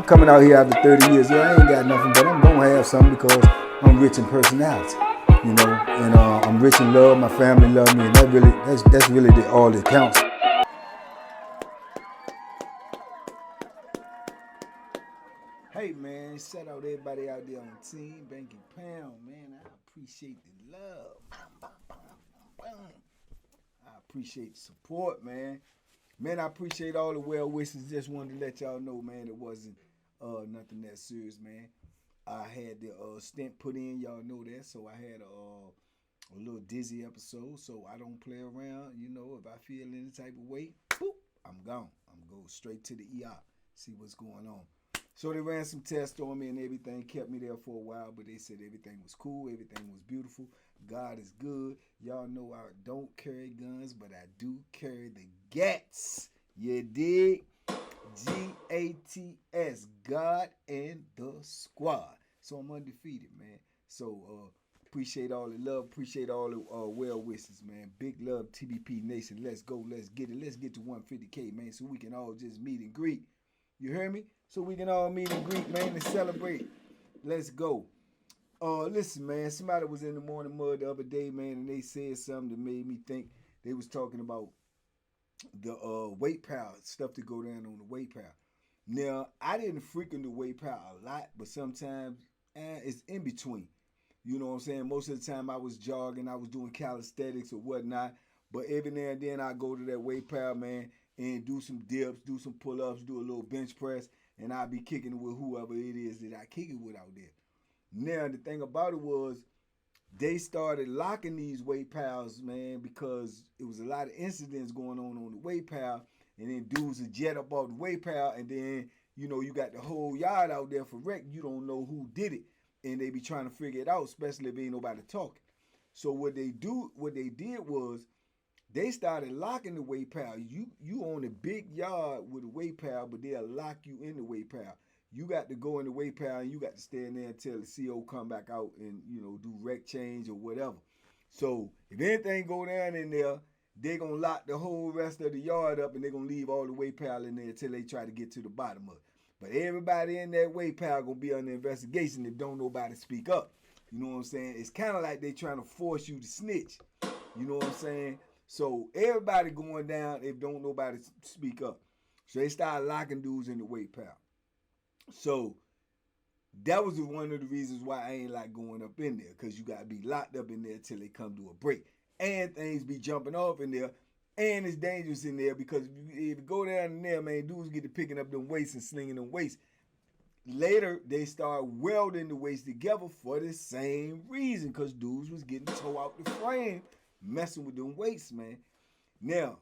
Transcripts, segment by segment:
coming out here after 30 years. Yeah, I ain't got nothing, but I'm gonna have something because I'm rich in personality, you know, and I'm rich in love. My family love me, and that's really all that counts. Hey man, shout out everybody out there on Team Banky Pound, man. I appreciate the love. I appreciate the support, man. Man, I appreciate all the well wishes. Just wanted to let y'all know, man, it wasn't nothing that serious, man. I had the stent put in, y'all know that. So I had a little dizzy episode. So I don't play around. You know, if I feel any type of way, boop, I'm gone. I'm going straight to the ER, see what's going on. So they ran some tests on me and everything, kept me there for a while, but they said everything was cool, everything was beautiful. God is good. Y'all know I don't carry guns, but I do carry the gats. You dig? G-A-T-S, God and the Squad. So I'm undefeated, man. So appreciate all the love, appreciate all the well wishes, man. Big love, TBP Nation. Let's go, let's get it. Let's get to 150K, man, so we can all just meet and greet. You hear me? So we can all meet and greet, man, and celebrate. Let's go. Listen, man, somebody was in the morning mud the other day, man, and they said something that made me think. They was talking about the weight power, stuff to go down on the weight power. Now, I didn't frequent the weight power a lot, but sometimes it's in between. You know what I'm saying? Most of the time I was jogging, I was doing calisthenics or whatnot, but every now and then I go to that weight power, man, and do some dips, do some pull-ups, do a little bench press, and I'll be kicking it with whoever it is that I kick it with out there. Now, the thing about it was they started locking these weight pals, man, because it was a lot of incidents going on the weight pal, and then dudes would jet up off the weight pal, and then, you know, you got the whole yard out there for wreck. You don't know who did it, and they be trying to figure it out, especially if ain't nobody talking. So what they did was they started locking the weight pal. You on a big yard with a weight pal, but they'll lock you in the weight pal. You got to go in the weight pal and you got to stand there until the CO come back out and, you know, do rec change or whatever. So if anything go down in there, they're going to lock the whole rest of the yard up and they're going to leave all the weight pal in there until they try to get to the bottom of it. But everybody in that weight pal going to be under investigation if don't nobody speak up. You know what I'm saying? It's kind of like they trying to force you to snitch. You know what I'm saying? So everybody going down if don't nobody speak up. So they started locking dudes in the weight pal. So that was one of the reasons why I ain't like going up in there, because you got to be locked up in there till they come to a break. And things be jumping off in there, and it's dangerous in there because if you go down in there, man, dudes get to picking up them weights and slinging them weights. Later, they start welding the weights together for the same reason, because dudes was getting tore out the frame messing with them weights, man. Now,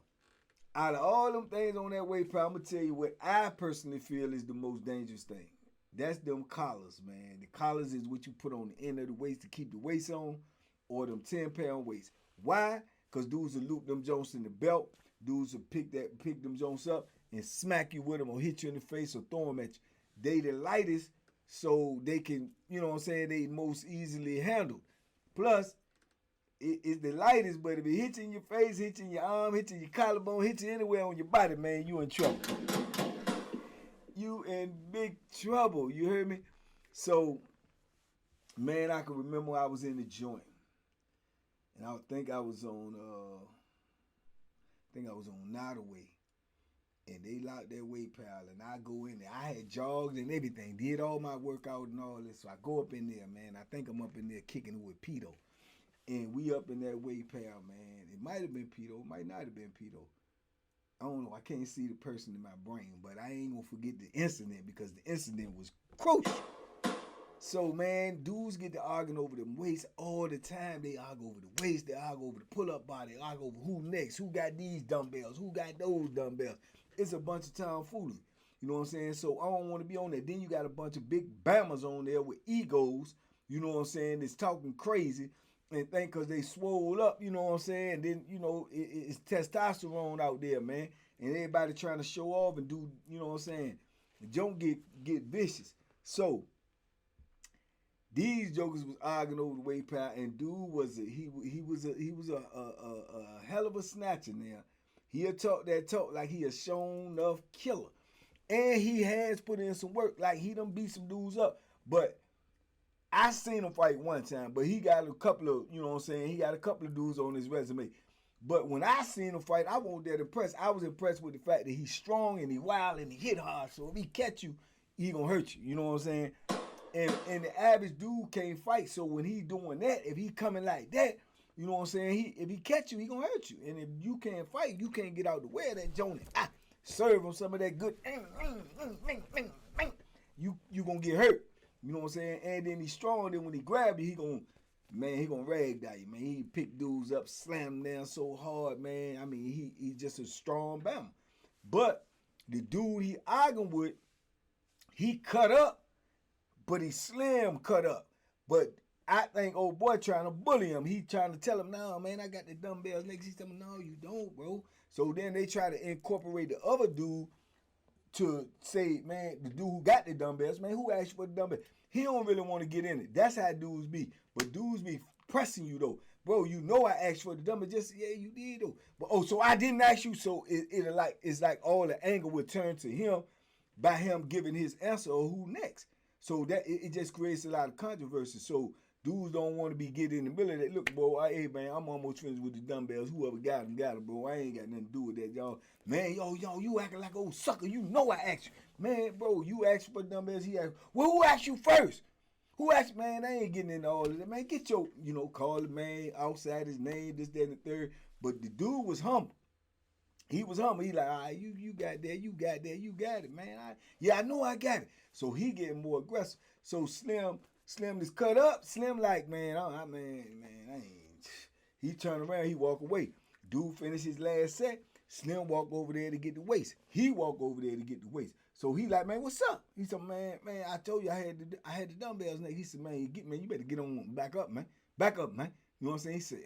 out of all them things on that weight pal, I'm going to tell you what I personally feel is the most dangerous thing. That's them collars, man. The collars is what you put on the end of the weights to keep the weights on, or them 10-pound weights. Why? Because dudes will loop them joints in the belt. Dudes will pick them joints up and smack you with them or hit you in the face or throw them at you. They the lightest, so they can, you know what I'm saying, they most easily handled. Plus, it's the lightest, but if it hits you in your face, hits you in your arm, hits you in your collarbone, hits you anywhere on your body, man, you in trouble. You in big trouble, you hear me? So, man, I can remember I was in the joint. And I think I was on Nottaway. And they locked their weight pal, and I go in there. I had jogged and everything, did all my workout and all this. So I go up in there, man. I think I'm up in there kicking it with Pito. And we up in that weight pal, man. It might have been Pito. It might not have been Pito. I don't know. I can't see the person in my brain. But I ain't going to forget the incident because the incident was crucial. So, man, dudes get to arguing over them weights all the time. They argue over the weights. They argue over the pull-up bar. They argue over who next. Who got these dumbbells? Who got those dumbbells? It's a bunch of tomfoolery. You know what I'm saying? So, I don't want to be on there. Then you got a bunch of big bammers on there with egos. You know what I'm saying? That's talking crazy. And think because they swole up, you know what I'm saying? And then, you know, it's testosterone out there, man. And everybody trying to show off and do, you know what I'm saying? Don't get vicious. So, these jokers was arguing over the weight pal, and dude was a hell of a snatcher now. He'll talk that talk like he a shown enough killer. And he has put in some work. Like, he done beat some dudes up. But I seen him fight one time, but he got a couple of, you know what I'm saying, he got a couple of dudes on his resume. But when I seen him fight, I wasn't that impressed. I was impressed with the fact that he's strong and he wild and he hit hard. So if he catch you, he gonna hurt you. You know what I'm saying? And the average dude can't fight. So when he doing that, if he coming like that, you know what I'm saying? If he catch you, he gonna hurt you. And if you can't fight, you can't get out the way of that Johnny. Serve him some of that good. You gonna get hurt. You know what I'm saying? And then he's strong. Then when he grab you, he gonna ragdoll you, man. He pick dudes up, slam them down so hard, man. I mean, he's just a strong bama. But the dude he arguing with, he cut up, but he slim cut up. But I think old boy trying to bully him. He trying to tell him, no, man, I got the dumbbells next. He's telling him, no, you don't, bro. So then they try to incorporate the other dude to say, man, the dude who got the dumbbells, man, who asked for the dumbbells? He don't really want to get in it. That's how dudes be. But dudes be pressing you, though. Bro, you know I asked for the dumbbells. Just, yeah, you did, though. But, so I didn't ask you. So it's like all the anger would turn to him by him giving his answer or who next. So that it just creates a lot of controversy. So dudes don't want to be getting in the middle of that. Look, bro, hey, man, I'm almost finished with the dumbbells. Whoever got them, bro. I ain't got nothing to do with that, y'all. Man, yo, you acting like old sucker. You know I asked you. Man, bro, you asked for dumbbells. He asked, well, who asked you first? Who asked, man, I ain't getting into all of that. Man, get your, call the man outside his name, this, that, and the third. But the dude was humble. He was humble. He like, all right, you got that, you got that, you got it, man. I know I got it. So he getting more aggressive. So Slim is cut up. Slim like, man, I ain't. He turn around, he walk away. Dude finish his last set. Slim walk over there to get the weights. He walk over there to get the weights. So he like, man, what's up? He said, man, I told you I had the dumbbells next. He said, man, you better get on back up, man. Back up, man. You know what I'm saying? He said,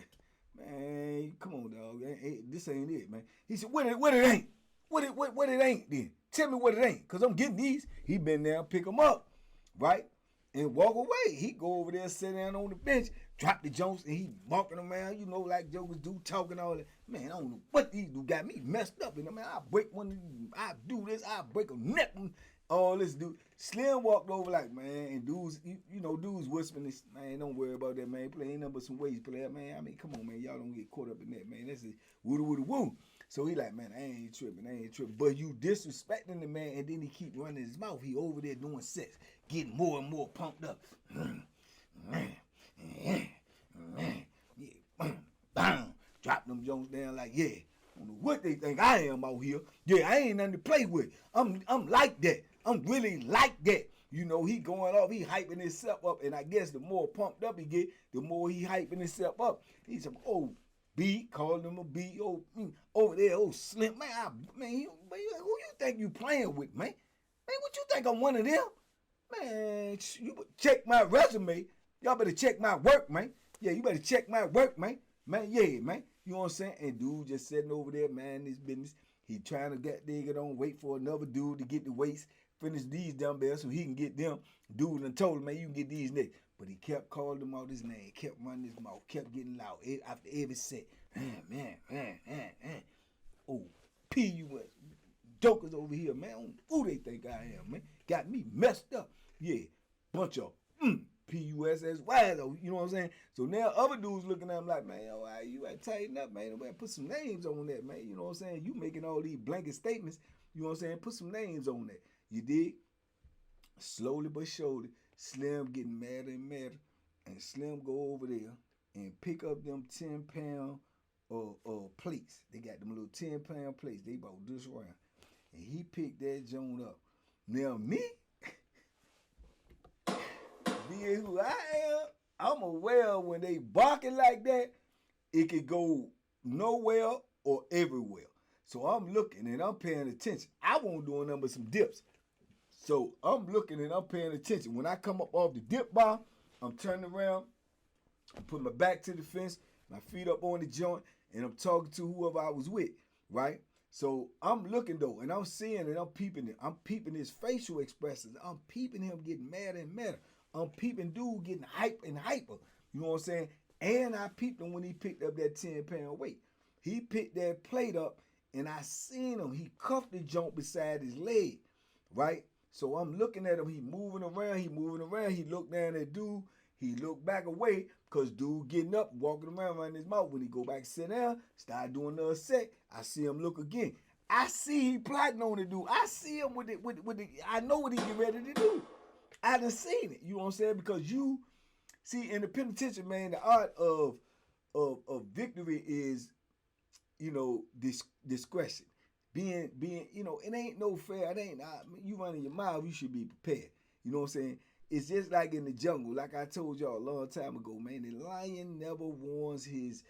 man, come on, dog. This ain't it, man. He said, what it ain't? What it ain't then? Tell me what it ain't. Because I'm getting these. He been there, pick them up, right? And walk away. He go over there, sit down on the bench, drop the jokes, and he walking around, like jokers do, talking all that. Man, I don't know what these dudes got me messed up. And man, I break one of these, I do this, I break a neck, all this dude. Slim walked over like, man, and dudes, dudes whispering this, man, don't worry about that, man. Play ain't nothing but some ways play that, man. I mean, come on, man, y'all don't get caught up in that, man. That's a woo-woo-woo. So he like, man, I ain't tripping. But you disrespecting the man, and then he keep running his mouth. He over there doing sets, getting more and more pumped up. Drop them Jones down like, yeah. I don't know what they think I am out here. Yeah, I ain't nothing to play with. I'm like that. I'm really like that. He going off, he hyping himself up, and I guess the more pumped up he get, the more he hyping himself up. He's a B, calling him a B, over there, Slim, man, who you think you playing with, man? Man, what you think I'm one of them? Man, you check my resume. Y'all better check my work, man. Yeah, you better check my work, man. Man, yeah, man. You know what I'm saying? And dude just sitting over there, man, this business. He trying to get on, wait for another dude to get the weights, finish these dumbbells so he can get them. Dude done told him, man, you can get these next. But he kept calling him out his name, kept running his mouth, kept getting loud after every set. Man. Oh, P.U.S. Jokers over here, man. Who they think I am, man? Got me messed up. Yeah, bunch of P.U.S.S.Y. though, you know what I'm saying? So now other dudes looking at him like, man, all right, you gotta tighten up, man. You better put some names on that, man. You know what I'm saying? You making all these blanket statements, you know what I'm saying? Put some names on that. You dig? Slowly but surely, Slim getting madder and madder. And Slim go over there and pick up them 10-pound plates. They got them little 10-pound plates. They about this round. And he picked that joint up. Now me, being who I am, I'm aware when they barking like that, it could go nowhere or everywhere. So I'm looking and I'm paying attention. I won't do nothing but some dips. So I'm looking and I'm paying attention. When I come up off the dip bar, I'm turning around, I'm putting my back to the fence, my feet up on the joint, and I'm talking to whoever I was with, right? So I'm looking though, and I'm seeing and I'm peeping it. I'm peeping his facial expressions. I'm peeping him getting madder and madder. I'm peeping dude getting hype and hyper. You know what I'm saying? And I peeped him when he picked up that 10-pound weight. He picked that plate up, and I seen him. He cuffed the joint beside his leg. right? So I'm looking at him. He moving around. He looked down at dude. He looked back away because dude getting up, walking around running his mouth. When he go back, sit down, start doing another set. I see him look again. I see he plotting on the dude. I see him with the. I know what he get ready to do. I done seen it. You know what I'm saying? Because you see in the penitentiary, man, the art of victory is, discretion. Being, it ain't no fair. It ain't. You running your mouth. You should be prepared. You know what I'm saying? It's just like in the jungle. Like I told y'all a long time ago, man. The lion never warns his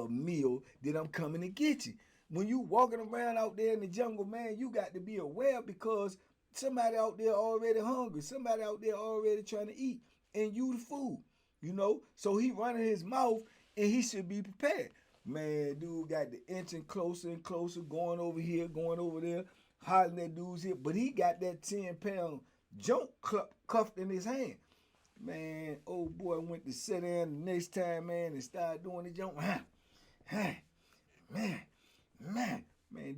meal that I'm coming to get you. When you walking around out there in the jungle, man, you got to be aware because somebody out there already hungry. Somebody out there already trying to eat, and you the food. So he running his mouth, and he should be prepared. Man, dude got the inching closer and closer, going over here, going over there, hollering at dude's here. But he got that 10-pound junk cuffed in his hand. Man, old boy went to sit down the next time, man, and started doing the junk. Man,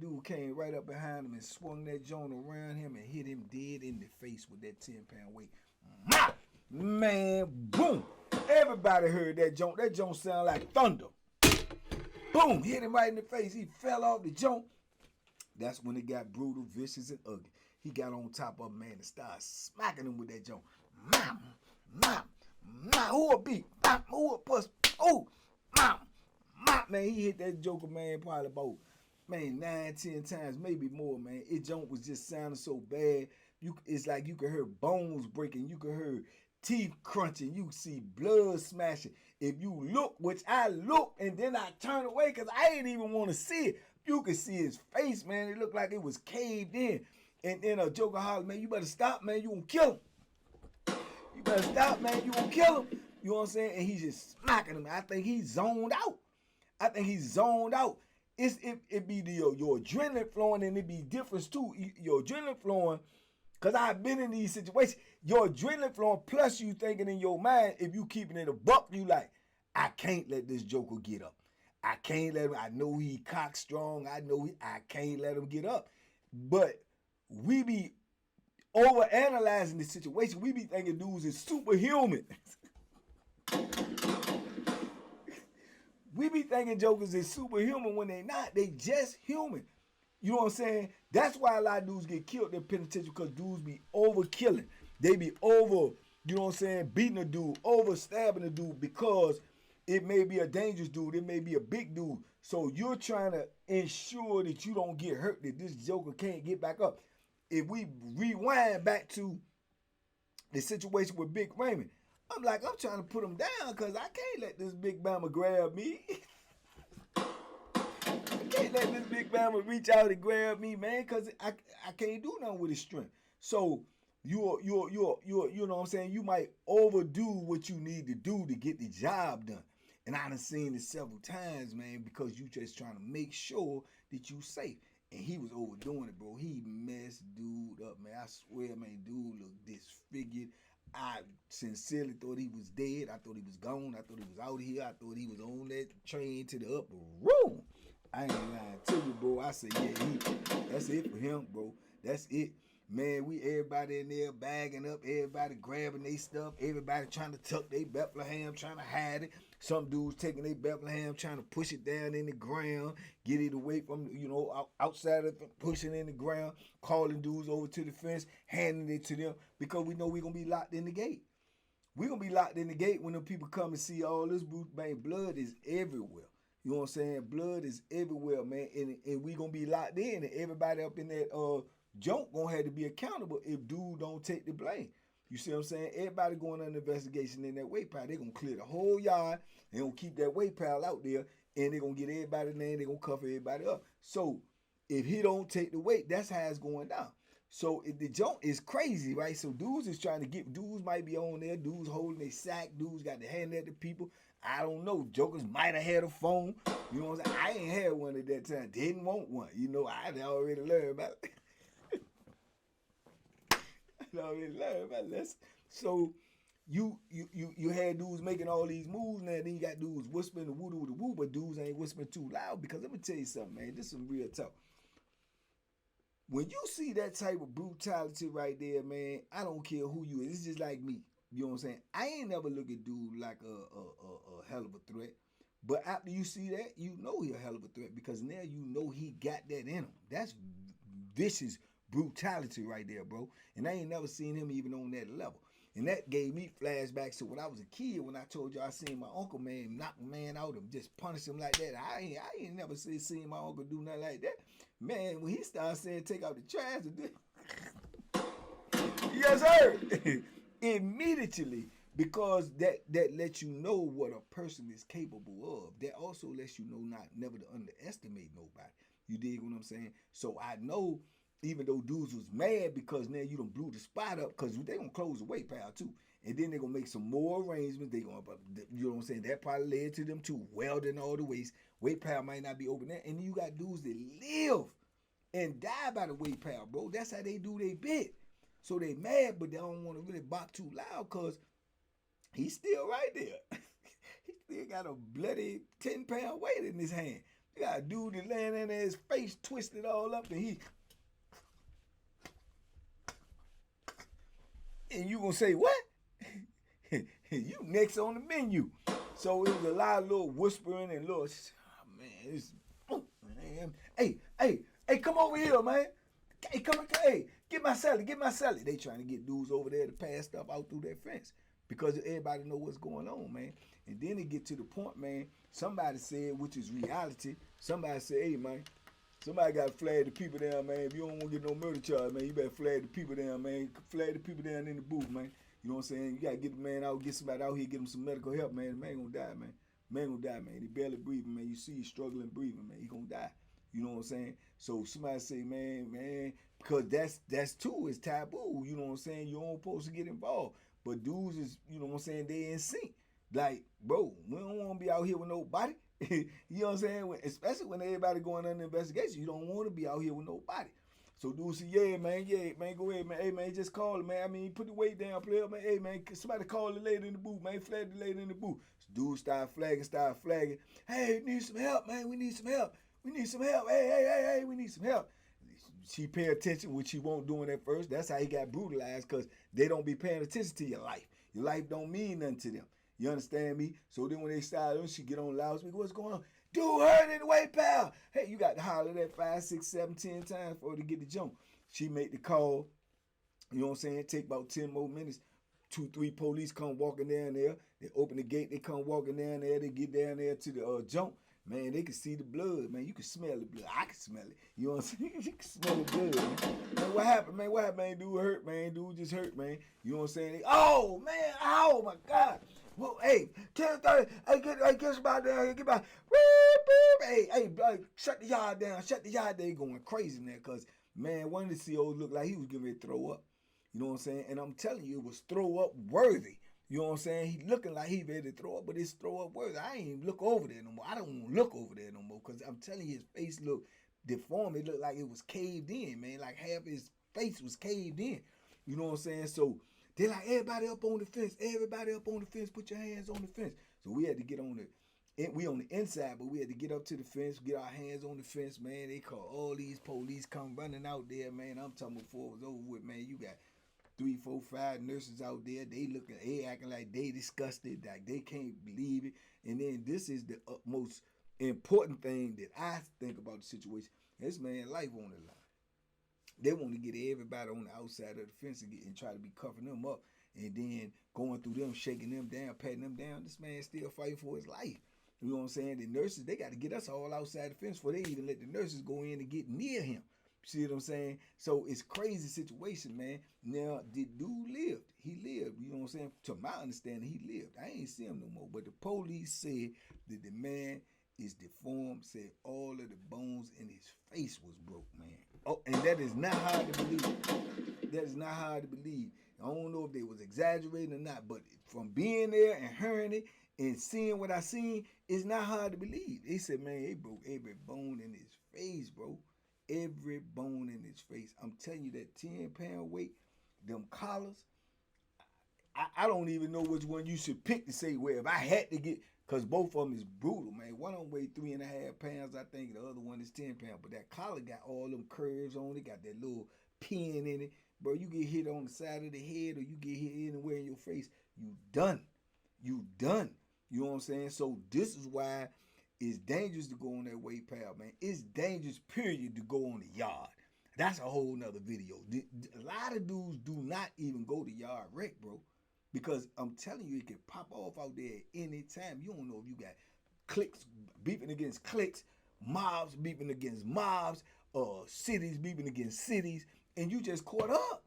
dude came right up behind him and swung that joint around him and hit him dead in the face with that 10-pound weight. Man, boom. Everybody heard that joint. That joint sounded like thunder. Boom, hit him right in the face. He fell off the joint. That's when it got brutal, vicious, and ugly. He got on top of him, man, and started smacking him with that joint. Who a beat? Who a puss? Oh, man, he hit that joker, man, probably about, 9-10 times, maybe more, man. It joint was just sounding so bad. It's like you could hear bones breaking. You could hear teeth crunching. You see blood smashing. If you look, which I look, and then I turn away because I didn't even want to see it. You could see his face, man. It looked like it was caved in. And then a joker hollered, man, you better stop, man. You gonna kill him. You better stop, man. You gonna kill him. You know what I'm saying? And he's just smacking him. I think he's zoned out. It be your adrenaline flowing, and it be different too. Your adrenaline flowing, because I've been in these situations. Your adrenaline flowing, plus you thinking in your mind, if you keeping it a buck, you like, I can't let this joker get up. I can't let him. I know he cock strong. I can't let him get up. But we be overanalyzing the situation. We be thinking dudes is superhuman. We be thinking jokers is superhuman when they not. They just human. You know what I'm saying? That's why a lot of dudes get killed in penitentiary, because dudes be over killing. They be over, you know what I'm saying, beating a dude, over stabbing a dude, because it may be a dangerous dude. It may be a big dude. So you're trying to ensure that you don't get hurt, that this joker can't get back up. If we rewind back to the situation with Big Raymond, I'm trying to put him down because I can't let this big bama grab me. I can't let this big bama reach out and grab me, man, because I can't do nothing with his strength. So you know what I'm saying? You might overdo what you need to do to get the job done. And I done seen it several times, man, because you just trying to make sure that you safe. And he was overdoing it, bro. He messed dude up, man. I swear, man, dude looked disfigured. I sincerely thought he was dead. I thought he was gone. I thought he was out here. I thought he was on that train to the upper room. I ain't lying to you, bro. I said, yeah, that's it for him, bro. That's it. Man, everybody in there bagging up, everybody grabbing their stuff, everybody trying to tuck their Bethlehem, trying to hide it. Some dudes taking their Bethlehem, trying to push it down in the ground, get it away from, outside of it, pushing in the ground, calling dudes over to the fence, handing it to them, because we know we're going to be locked in the gate. We're going to be locked in the gate when the people come and see all this, man. Blood is everywhere. You know what I'm saying? Blood is everywhere, man. And we going to be locked in, and everybody up in that joint going to have to be accountable if dude don't take the blame. You see what I'm saying? Everybody going on an investigation in that weight pile. They're going to clear the whole yard. They're going to keep that weight pile out there. And they're going to get everybody name. They're going to cover everybody up. So if he don't take the weight, that's how it's going down. So if the joint is crazy, right? So dudes is trying to dudes might be on there. Dudes holding their sack. Dudes got to hand that to people. I don't know. Jokers might have had a phone. You know what I'm saying? I ain't had one at that time. Didn't want one. I had already learned about it. So you had dudes making all these moves now, then you got dudes whispering the woo, but dudes ain't whispering too loud, because let me tell you something, man. This is some real talk. When you see that type of brutality right there, man, I don't care who you is. It's just like me. You know what I'm saying? I ain't never look at dude like a hell of a threat. But after you see that, you know he a hell of a threat because now you know he got that in him. That's vicious brutality right there, bro. And I ain't never seen him even on that level. And that gave me flashbacks to when I was a kid, when I told you I seen my uncle, man, knock a man out and just punish him like that. I ain't never seen my uncle do nothing like that. Man, when he started saying take out the trash, yes, sir. Immediately, because that lets you know what a person is capable of. That also lets you know not never to underestimate nobody. You dig what I'm saying? So I know, even though dudes was mad because now you done blew the spot up, because they gonna close the weight pal too, and then they gonna make some more arrangements. They gonna, you know what I'm saying? That probably led to them too welding all the ways. Weight pal might not be open there, and then you got dudes that live and die by the weight pal, bro. That's how they do their bit. So they mad, but they don't want to really bark too loud because he's still right there. He still got a bloody 10-pound weight in his hand. You got a dude that laying in there, his face twisted all up, and you gonna say what? You next on the menu. So it was a lot of little whispering and little, oh, man, it's, oh, man. Hey, come over here, man. Hey, hey, get my celly. They trying to get dudes over there to pass stuff out through their fence because everybody know what's going on, man. And then it get to the point, man, somebody said, which is reality, somebody said, hey, man, somebody got to flag the people down, man. If you don't want to get no murder charge, man, you better flag the people down, man. Flag the people down in the booth, man. You know what I'm saying? You got to get the man out, get somebody out here, get him some medical help, man. The man gonna die, man. Man gonna die, man. He barely breathing, man. You see he's struggling breathing, man. He gonna die. You know what I'm saying? So somebody say, man, because that's too, it's taboo. You know what I'm saying? You don't supposed to get involved. But dudes is, you know what I'm saying, they in sync. Like, bro, we don't want to be out here with nobody. You know what I'm saying? Especially when everybody going under investigation, you don't want to be out here with nobody. So dudes say, yeah, man, go ahead, man. Hey, man, just call it, man. I mean, put the weight down, player, man. Hey, man, somebody call the lady in the booth, man. Flag the lady in the booth. So dudes start flagging. Hey, need some help, man. We need some help. We need some help. Hey, we need some help. She pay attention, which she won't doing at first. That's how he got brutalized, because they don't be paying attention to your life. Your life don't mean nothing to them. You understand me? So then when they start, she get on loudspeaker, what's going on? Dude hurt in the way, pal. Hey, you got to holler that 5, 6, 7, 10 times for her to get the jump. She make the call. You know what I'm saying? Take about 10 more minutes. 2, 3 police come walking down there. They open the gate. They come walking down there. They get down there to the jump. Man, they can see the blood, man. You can smell the blood. I can smell it. You know what I'm saying? You can smell the blood, man. What happened, man? What happened, man? Dude hurt, man. Dude just hurt, man. You know what I'm saying? Oh, man. Oh, my God. Well, hey, 10:30. Hey, get somebody down here. Get by. Hey, shut the yard down. Shut the yard down. They going crazy now because, man, one of the COs looked like he was getting ready to throw up. You know what I'm saying? And I'm telling you, it was throw up worthy. You know what I'm saying? He looking like he ready to throw up, but it's throw up worthy. I ain't even look over there no more. I don't want to look over there no more because I'm telling you, his face looked deformed. It looked like it was caved in, man. Like half his face was caved in. You know what I'm saying? So they're like, everybody up on the fence. Everybody up on the fence. Put your hands on the fence. So we had to get on we on the inside, but we had to get up to the fence, get our hands on the fence, man. They call all these police come running out there, man. I'm talking before it was over with, man. You got 3, 4, 5 nurses out there. They acting like they disgusted, like they can't believe it. And then this is the most important thing that I think about the situation. This man's life on the line. They want to get everybody on the outside of the fence and try to be covering them up, and then going through them, shaking them down, patting them down. This man's still fighting for his life. You know what I'm saying? The nurses, they got to get us all outside the fence before they even let the nurses go in and get near him. See what I'm saying? So it's crazy situation, man. Now, the dude lived. He lived. You know what I'm saying? To my understanding, he lived. I ain't see him no more. But the police said that the man is deformed, said all of the bones in his face was broke, man. Oh, and that is not hard to believe. That is not hard to believe. I don't know if they was exaggerating or not, but from being there and hearing it and seeing what I seen, it's not hard to believe. They said, man, they broke every bone in his face, bro. Every bone in his face. I'm telling you, that 10-pound weight, them collars, I don't even know which one you should pick to say, well, if I had to get, Because both of them is brutal, man. One of them weigh 3.5 pounds, I think. The other one is 10 pounds. But that collar got all them curves on it, got that little pin in it. Bro, you get hit on the side of the head or you get hit anywhere in your face, you done. You done. You know what I'm saying? So this is why it's dangerous to go on that weight pal, man. It's dangerous, period, to go on the yard. That's a whole nother video. A lot of dudes do not even go to yard wreck, bro. Because I'm telling you, it can pop off out there at any time. You don't know if you got cliques beefing against cliques, mobs beefing against mobs, cities beefing against cities, and you just caught up.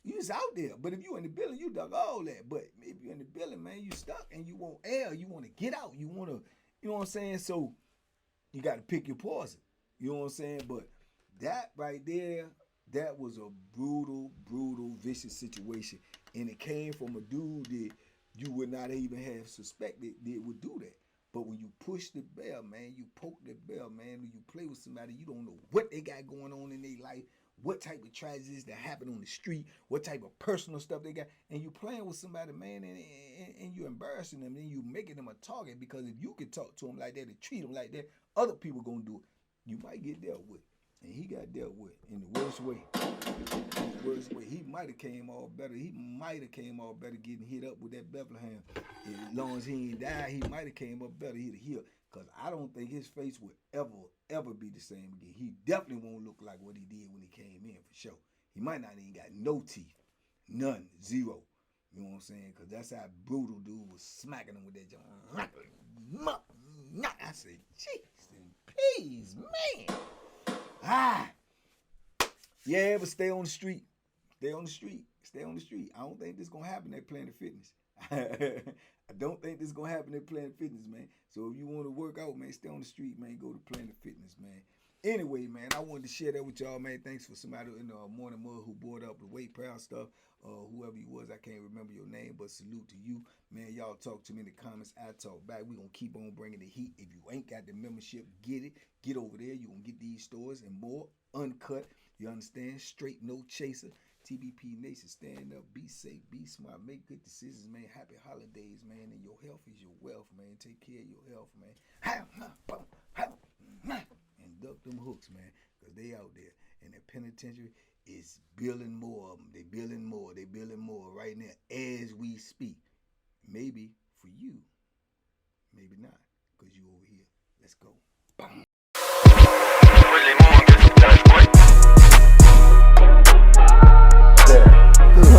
You just out there. But if you in the building, you dug all that. But if you're in the building, man, you stuck and you want air. You want to get out. You want to, you know what I'm saying? So you got to pick your poison. You know what I'm saying? But that right there, that was a brutal, brutal, vicious situation. And it came from a dude that you would not even have suspected that would do that. But when you push the bell, man, you poke the bell, man, when you play with somebody, you don't know what they got going on in their life, what type of tragedies that happen on the street, what type of personal stuff they got. And you playing with somebody, man, and you embarrassing them, and you making them a target. Because if you can talk to them like that and treat them like that, other people going to do it. You might get dealt with. And he got dealt with in the worst way. He might have came all better. He might have came all better getting hit up with that Bethlehem. As long as he ain't died, he might have came up better. He'd have healed. Because I don't think his face would ever be the same again. He definitely won't look like what he did when he came in, for sure. He might not even got no teeth. None. Zero. You know what I'm saying? Because that's how brutal dude was smacking him with that joint. I said, jeez and peas, man. Yeah, but stay on the street. Stay on the street. Stay on the street. I don't think this is going to happen at Planet Fitness. I don't think this is going to happen at Planet Fitness, man. So if you want to work out, man, stay on the street, man. Go to Planet Fitness, man. Anyway, man, I wanted to share that with y'all, man. Thanks for somebody in the Morning Mud who brought up the weight proud stuff. Whoever you was, I can't remember your name, but salute to you. Man, y'all talk to me in the comments. I talk back. We're going to keep on bringing the heat. If you ain't got the membership, get it. Get over there. You're going to get these stores and more uncut. You understand? Straight, no chaser. TBP Nation, stand up, be safe, be smart, make good decisions, man. Happy holidays, man. And your health is your wealth, man. Take care of your health, man. And duck them hooks, man, because they out there. And the penitentiary is building more of them. They building more. They building more right now as we speak. Maybe for you, maybe not, because you over here. Let's go. Bam.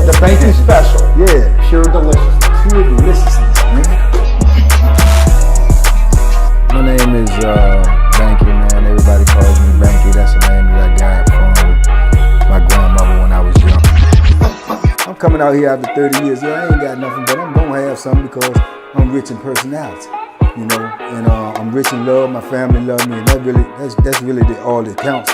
The banky special. Yeah. Pure deliciousness. Pure deliciousness, man. My name is Banky, man. Everybody calls me Banky. That's the name that I got from my grandmother when I was young. I'm coming out here after 30 years. Yeah, I ain't got nothing, but I'm going to have something because I'm rich in personality, you know, and I'm rich in love. My family love me, and that's really all that counts.